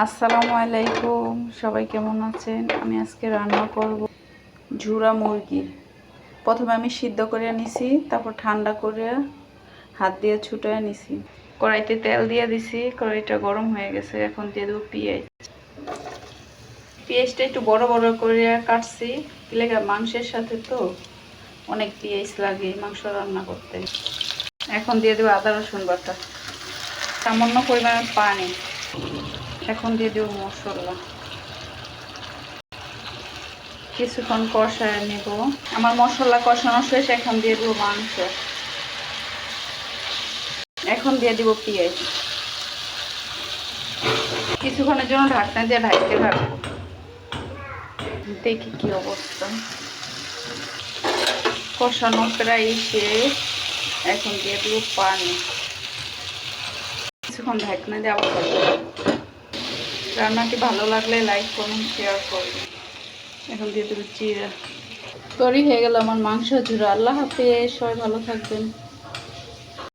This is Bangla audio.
আসসালামু আলাইকুম, সবাই কেমন আছেন? আমি আজকে রান্না করব ঝুরা মুরগি। প্রথমে আমি সিদ্ধ করে নিছি, তারপর ঠান্ডা করে হাত দিয়ে ছুটায় নিছি। কড়াইতে তেল দিয়ে দিছি, কড়াইটা গরম হয়ে গেছে। এখন দিয়ে দেবো পেঁয়াজ। পেঁয়াজটা একটু বড় বড় করে কাটছি, লেগে মাংসের সাথে তো অনেক পেঁয়াজ লাগে মাংস রান্না করতে। এখন দিয়ে দেবো আদা রসুন বাটা, সামান্য পরিমাণে পানি। এখন দিয়ে দেবো মশলা, কিছুক্ষণ কষায় নেব। আমার মশলা কষানো শেষ, এখন দিয়ে দেবো মাংস। এখন দিয়ে দিব পেঁয়াজ। কিছুক্ষণের জন্য ঢাকনা দিয়ে ঢাকতে থাকবো, দেখি কি অবস্থা। কষানো প্রায় শেষ, এখন দিয়ে দেবো পানি। কিছুক্ষণ ঢাকনা দিয়ে আবার করবো। রান্নাটি ভালো লাগলে লাইক কমেন্ট শেয়ার করবেন। এখন দিয়ে দেবো জিরা। তৈরি হয়ে গেল আমার মাংস ঝুরা। আল্লাহ হাফেজ, সবাই ভালো থাকবেন।